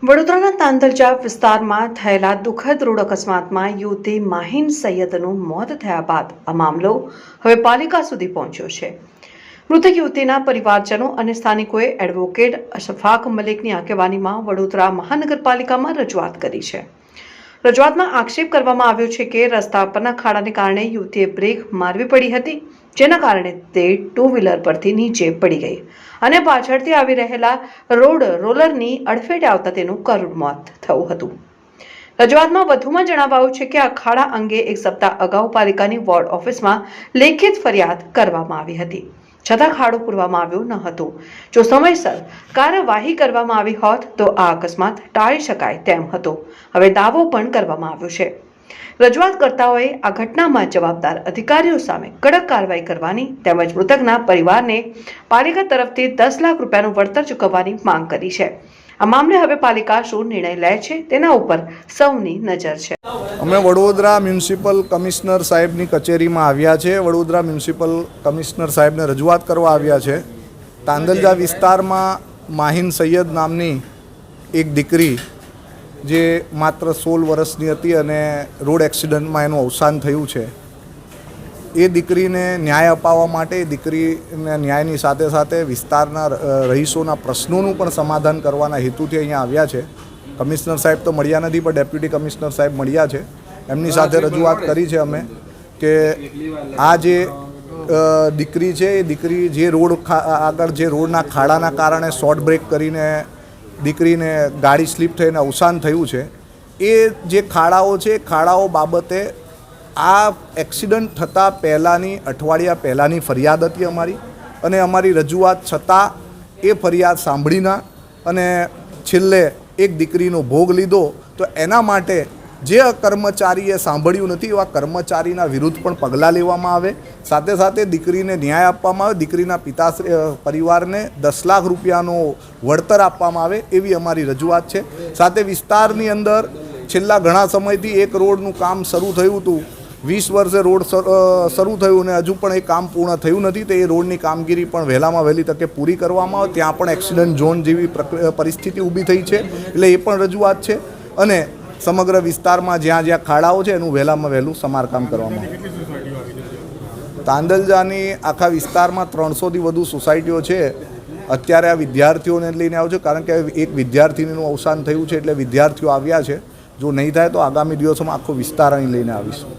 વડોદરાના તાંદલજા વિસ્તારમાં થયેલા દુઃખદ રોડ અકસ્માતમાં યુવતી માહિન સૈયદનું મોત થયા બાદ આ મામલો હવે પાલિકા સુધી પહોંચ્યો છે। મૃતક યુવતીના પરિવારજનો અને સ્થાનિકોએ એડવોકેટ અશફાક મલિકની આગેવાનીમાં વડોદરા મહાનગરપાલિકામાં રજૂઆત કરી છે। રજૂઆતમાં આક્ષેપ કરવામાં આવ્યો છે કે રસ્તા પરના ખાડાને કારણે યુવતીએ બ્રેક મારવી પડી હતી, જેના કારણે તે ટુ વ્હીલર પરથી નીચે પડી ગઈ અને પાછળથી આવી રહેલા રોડ રોલરની અડફેટે આવતા તેનું કરુણ મોત થયું હતું। રજૂઆતમાં વધુમાં જણાવાયું છે કે આ ખાડા અંગે એક સપ્તાહ અગાઉ પાલિકાની વોર્ડ ઓફિસમાં લેખિત ફરિયાદ કરવામાં આવી હતી, છતાં ખાડો પૂરવામાં આવ્યો ન હતો। જો સમયસર કાર્યવાહી કરવામાં આવી હોત તો આ અકસ્માત ટાળી શકાય તેમ હતો। હવે દાવો પણ કરવામાં આવ્યો છે। રજૂઆતકર્તાઓએ આ ઘટનામાં જવાબદાર અધિકારીઓ સામે કડક કાર્યવાહી કરવાની તેમજ મૃતકના પરિવારને પાલિકા તરફથી 10 લાખ રૂપિયાનું વળતર ચૂકવવાની માંગ કરી છે। આ મામલે હવે પાલિકા શું નિર્ણય લે છે તેના ઉપર સૌની નજર છે। અમે વડોદરા મ્યુનિસિપલ કમિશનર સાહેબની કચેરીમાં આવ્યા છે। વડોદરા મ્યુનિસિપલ કમિશનર સાહેબને રજૂઆત કરવા આવ્યા છે। તાંદલજા વિસ્તારમાં માહિન સૈયદ નામની એક દીકરી જે માત્ર 16 વર્ષની હતી અને રોડ એક્સિડન્ટમાં એનું અવસાન થયું છે। એ દીકરીને ન્યાય અપાવવા માટે દીકરીને ન્યાયની સાથે સાથે વિસ્તારના રહીશોના પ્રશ્નોનું પણ સમાધાન કરવાના હેતુથી અહીંયા આવ્યા છે। કમિશનર સાહેબ તો મળ્યા નથી, પણ ડેપ્યુટી કમિશનર સાહેબ મળ્યા છે। એમની સાથે રજૂઆત કરી છે અમે કે આ જે દીકરી છે એ દીકરી જે રોડ આગળ જે રોડના ખાડાના કારણે શોર્ટ બ્રેક કરીને દીકરીને ગાડી સ્લીપ થઈને અવસાન થયું છે, એ જે ખાડાઓ છે એ ખાડાઓ બાબતે આ એક્સિડન્ટ થતાં પહેલાંની અઠવાડિયા પહેલાંની ફરિયાદ હતી અમારી, અને અમારી રજૂઆત છતાં એ ફરિયાદ સાંભળીના અને છેલ્લે એક દીકરીનો ભોગ લીધો। તો એના માટે જે કર્મચારીએ સાંભળ્યું નથી એવા કર્મચારીના વિરુદ્ધ પણ પગલાં લેવામાં આવે, સાથે સાથે દીકરીને ન્યાય આપવામાં આવે, દીકરીના પિતાશ્રી પરિવારને 10 લાખ રૂપિયાનો વળતર આપવામાં આવે એવી અમારી રજૂઆત છે। સાથે વિસ્તારની અંદર છેલ્લા ઘણા સમયથી એક રોડનું કામ શરૂ થયું હતું, 20 વર્ષે રોડ શરૂ થયું અને હજુ પણ એ કામ પૂર્ણ થયું નથી। તો એ રોડની કામગીરી પણ વહેલામાં વહેલી તકે પૂરી કરવામાં આવે। ત્યાં પણ એક્સિડન્ટ ઝોન જેવી પરિસ્થિતિ ઊભી થઈ છે, એટલે એ પણ રજૂઆત છે। અને સમગ્ર વિસ્તારમાં જ્યાં જ્યાં ખાડાઓ છે એનું વહેલામાં વહેલું સમારકામ કરવામાં આવે। તાંદલજાની આખા વિસ્તારમાં 300થી વધુ સોસાયટીઓ છે। અત્યારે આ વિદ્યાર્થીઓને લઈને આવ્યો છે, કારણ કે એક વિદ્યાર્થીનીનું અવસાન થયું છે એટલે વિદ્યાર્થીઓ આવ્યા છે। જો નહીં થાય તો આગામી દિવસોમાં આખો વિસ્તાર અહીં લઈને આવીશું।